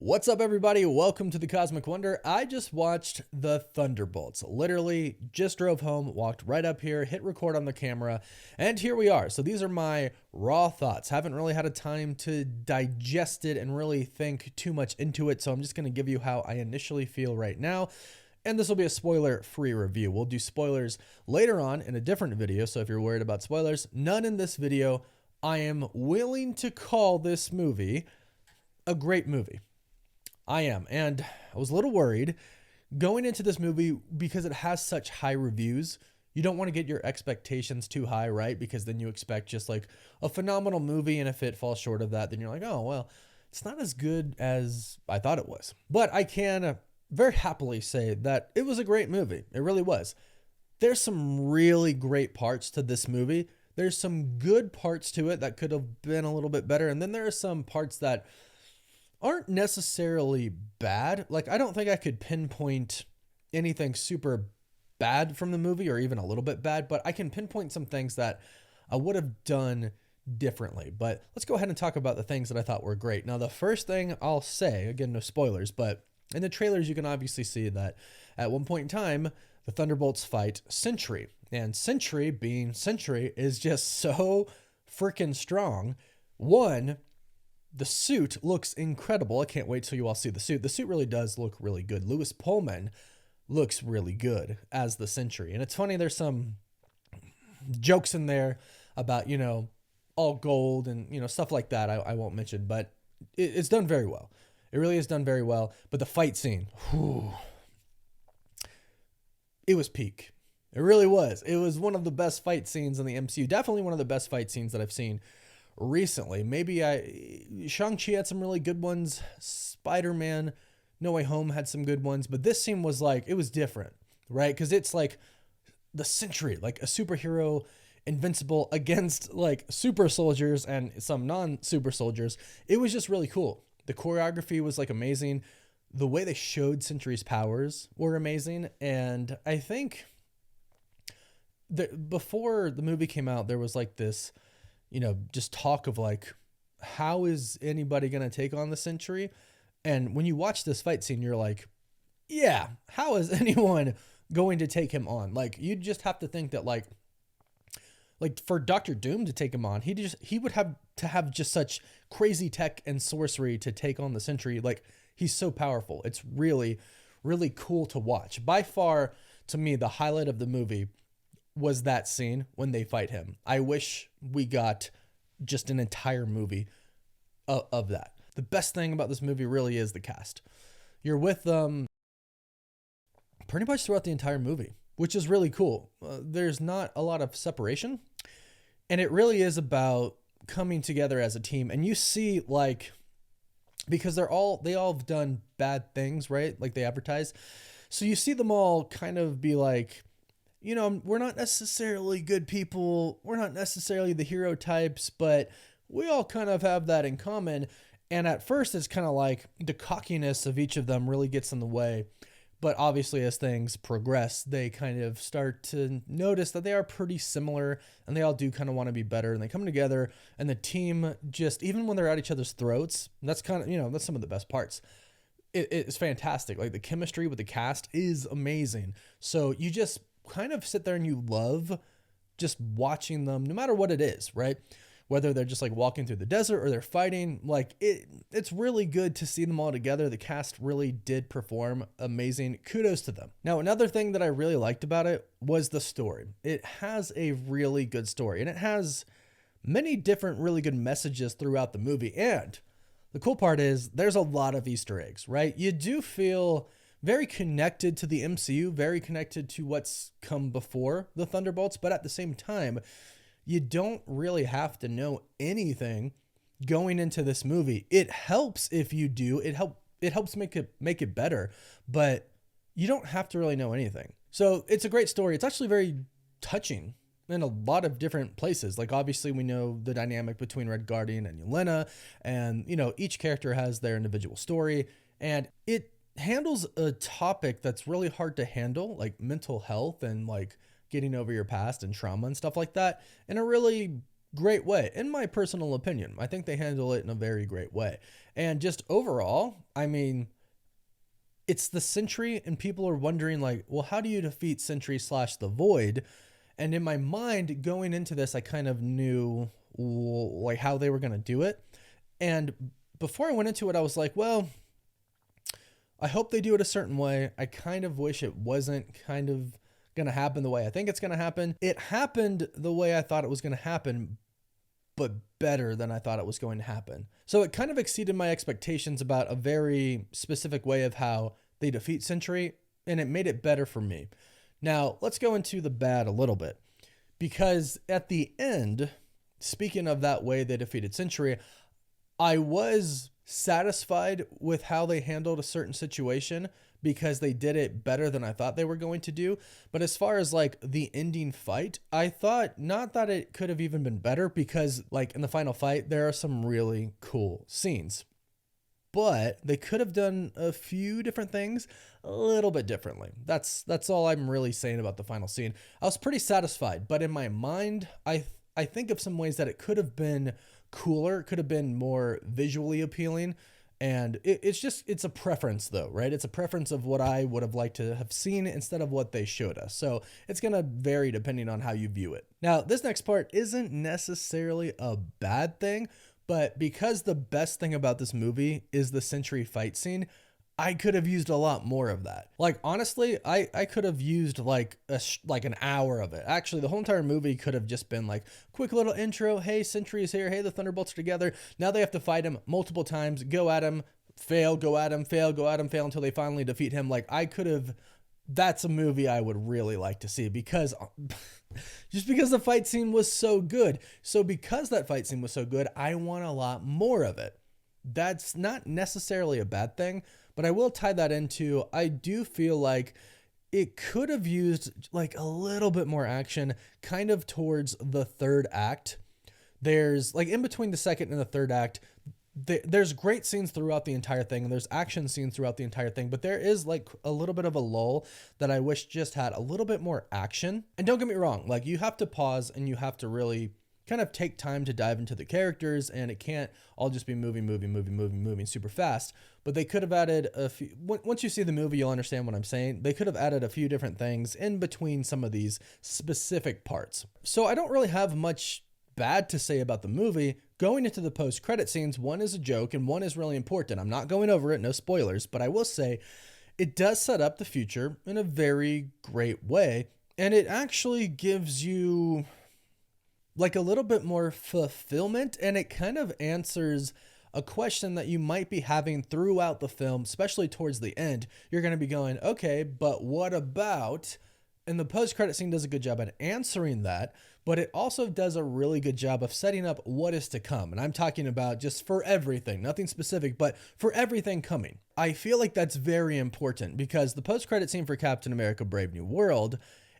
What's up, everybody? Welcome to the Cosmic Wonder. I just watched the Thunderbolts. Literally just drove home, walked right up here, hit record on the camera, and here we are. So these are my raw thoughts. Haven't really had a time to digest it and really think too much into it, so I'm just going to give you how I initially feel right now. And this will be a spoiler-free review. We'll do spoilers later on in a different video, so if you're worried about spoilers, none in this video. I am willing to call this movie a great movie. I am, and I was a little worried going into this movie because it has such high reviews. You don't want to get your expectations too high, right? Because then you expect just like a phenomenal movie, and if it falls short of that, then you're like, oh, well, it's not as good as I thought it was. But I can very happily say that it was a great movie. It really was. There's some really great parts to this movie. There's some good parts to it that could have been a little bit better, and then there are some parts that aren't necessarily bad. Like, I don't think I could pinpoint anything super bad from the movie or even a little bit bad, but I can pinpoint some things that I would have done differently. But let's go ahead and talk about the things that I thought were great. Now, the first thing I'll say, again, no spoilers, but in the trailers, you can obviously see that at one point in time, the Thunderbolts fight Sentry. And Sentry, being Sentry, is just so freaking strong. One, the suit looks incredible. I can't wait till you all see the suit. The suit really does look really good. Lewis Pullman looks really good as the Sentry. And it's funny, there's some jokes in there about, all gold and, stuff like that I won't mention, but it's done very well. It really is done very well. But the fight scene, it was peak. It really was. It was one of the best fight scenes in the MCU. Definitely one of the best fight scenes that I've seen recently. Shang-Chi had some really good ones. Spider-Man No Way Home had some good ones, but this scene was like, it was different, right? Because it's like the Sentry, like a superhero, invincible against like super soldiers and some non-super soldiers. It was just really cool. The choreography was like amazing. The way they showed Sentry's powers were amazing. And I think that before the movie came out, there was like this, just talk of like, how is anybody going to take on the Sentry? And when you watch this fight scene, you're like, yeah, how is anyone going to take him on? Like, you just have to think that like for Dr. Doom to take him on, he would have to have just such crazy tech and sorcery to take on the Sentry. Like, he's so powerful. It's really, really cool to watch. By far, to me, the highlight of the movie was that scene when they fight him. I wish we got just an entire movie of that. The best thing about this movie really is the cast. You're with them pretty much throughout the entire movie, which is really cool. There's not a lot of separation, and it really is about coming together as a team. And you see, like, because they all have done bad things, right? Like, they advertise. So you see them all kind of be like, we're not necessarily good people. We're not necessarily the hero types, but we all kind of have that in common. And at first, it's kind of like the cockiness of each of them really gets in the way. But obviously, as things progress, they kind of start to notice that they are pretty similar, and they all do kind of want to be better, and they come together, and the team just, even when they're at each other's throats, that's kind of, that's some of the best parts. It's fantastic. Like, the chemistry with the cast is amazing. So you just kind of sit there and you love just watching them, no matter what it is, right? Whether they're just like walking through the desert or they're fighting, like it's really good to see them all together. The cast really did perform amazing. Kudos to them. Now, another thing that I really liked about it was the story. It has a really good story, and it has many different really good messages throughout the movie. And the cool part is there's a lot of Easter eggs, right? You do feel very connected to the MCU, very connected to what's come before the Thunderbolts, but at the same time, you don't really have to know anything going into this movie. It helps if you do. It helps make it better, but you don't have to really know anything. So it's a great story. It's actually very touching in a lot of different places. Like, obviously, we know the dynamic between Red Guardian and Yelena, and each character has their individual story, and it handles a topic that's really hard to handle, like mental health and like getting over your past and trauma and stuff like that, in a really great way, in my personal opinion. I think they handle it in a very great way. And just overall, I mean, it's the Sentry, and people are wondering, like, well, how do you defeat Sentry slash the Void? And in my mind, going into this, I kind of knew like how they were going to do it. And before I went into it, I was like, well, I hope they do it a certain way. I kind of wish it wasn't kind of going to happen the way I think it's going to happen. It happened the way I thought it was going to happen, but better than I thought it was going to happen. So it kind of exceeded my expectations about a very specific way of how they defeat Sentry, and it made it better for me. Now, let's go into the bad a little bit, because at the end, speaking of that way they defeated Sentry, I was satisfied with how they handled a certain situation because they did it better than I thought they were going to do. But as far as like the ending fight, I thought not that it could have even been better, because like in the final fight, there are some really cool scenes. But they could have done a few different things a little bit differently. That's all I'm really saying about the final scene. I was pretty satisfied, but in my mind, I think of some ways that it could have been cooler. It could have been more visually appealing. And it's a preference though, right? It's a preference of what I would have liked to have seen instead of what they showed us. So it's going to vary depending on how you view it. Now, this next part isn't necessarily a bad thing, but because the best thing about this movie is the Sentry fight scene, I could have used a lot more of that. Like, honestly, I could have used like an hour of it. Actually, the whole entire movie could have just been like, quick little intro. Hey, Sentry is here. Hey, the Thunderbolts are together. Now they have to fight him multiple times, go at him, fail, go at him, fail, go at him, fail until they finally defeat him. Like, that's a movie I would really like to see, because just because the fight scene was so good. So because that fight scene was so good, I want a lot more of it. That's not necessarily a bad thing, but I will tie that into, I do feel like it could have used like a little bit more action kind of towards the third act. There's like in between the second and the third act, there's great scenes throughout the entire thing, and there's action scenes throughout the entire thing, but there is like a little bit of a lull that I wish just had a little bit more action. And don't get me wrong, like you have to pause and you have to really kind of take time to dive into the characters, and it can't all just be moving super fast. But they could have added a few, once you see the movie, you'll understand what I'm saying. They could have added a few different things in between some of these specific parts. So I don't really have much bad to say about the movie. Going into the post-credit scenes, one is a joke and one is really important. I'm not going over it, no spoilers, but I will say it does set up the future in a very great way, and it actually gives you like a little bit more fulfillment, and it kind of answers a question that you might be having throughout the film, especially towards the end. You're going to be going, okay, but what about? And the post-credit scene does a good job at answering that, but it also does a really good job of setting up what is to come. And I'm talking about just for everything, nothing specific, but for everything coming. I feel like that's very important, because the post-credit scene for Captain America: Brave New World,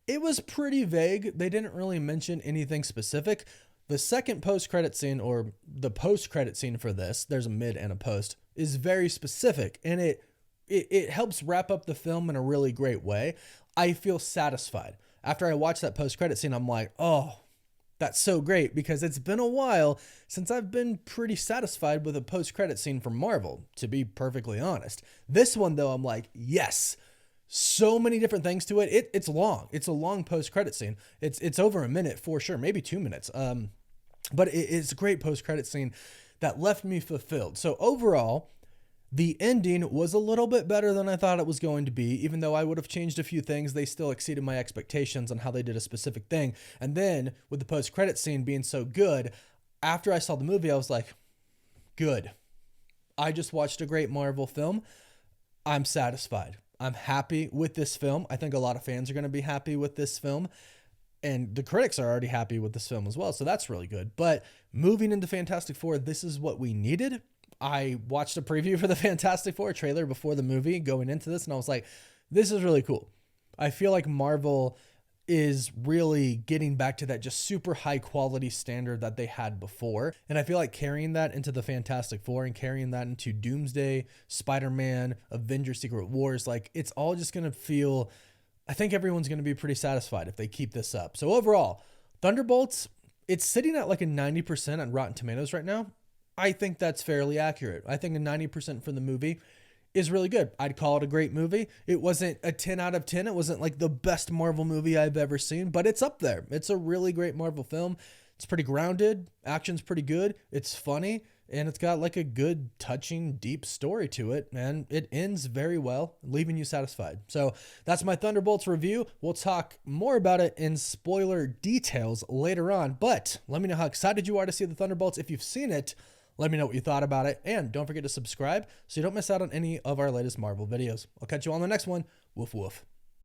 it was pretty vague. They didn't really mention anything specific. The second post-credit scene, or the post-credit scene for this, there's a mid and a post, is very specific, and it helps wrap up the film in a really great way. I feel satisfied. After I watched that post-credit scene, I'm like, oh, that's so great, because it's been a while since I've been pretty satisfied with a post-credit scene from Marvel, to be perfectly honest. This one, though, I'm like, yes. So many different things to it. It's long. It's a long post-credit scene. It's over a minute for sure, maybe 2 minutes. But it's a great post-credit scene that left me fulfilled. So overall, the ending was a little bit better than I thought it was going to be. Even though I would have changed a few things, they still exceeded my expectations on how they did a specific thing. And then with the post-credit scene being so good, after I saw the movie, I was like, good. I just watched a great Marvel film. I'm satisfied. I'm happy with this film. I think a lot of fans are going to be happy with this film, and the critics are already happy with this film as well. So that's really good. But moving into Fantastic Four, this is what we needed. I watched a preview for the Fantastic Four trailer before the movie going into this, and I was like, this is really cool. I feel like Marvel is really getting back to that just super high quality standard that they had before. And I feel like carrying that into the Fantastic Four and carrying that into Doomsday, Spider-Man, Avengers, Secret Wars, like it's all just going to feel, I think everyone's going to be pretty satisfied if they keep this up. So overall, Thunderbolts, It's sitting at like a 90% on Rotten Tomatoes right now. I think that's fairly accurate. I think a 90% for the movie is really good. I'd call it a great movie. It wasn't a 10 out of 10. It wasn't like the best Marvel movie I've ever seen, but it's up there. It's a really great Marvel film. It's pretty grounded. Action's pretty good. It's funny. And it's got like a good, touching, deep story to it. And it ends very well, leaving you satisfied. So that's my Thunderbolts review. We'll talk more about it in spoiler details later on. But let me know how excited you are to see the Thunderbolts. If you've seen it, let me know what you thought about it. And don't forget to subscribe so you don't miss out on any of our latest Marvel videos. I'll catch you on the next one. Woof woof.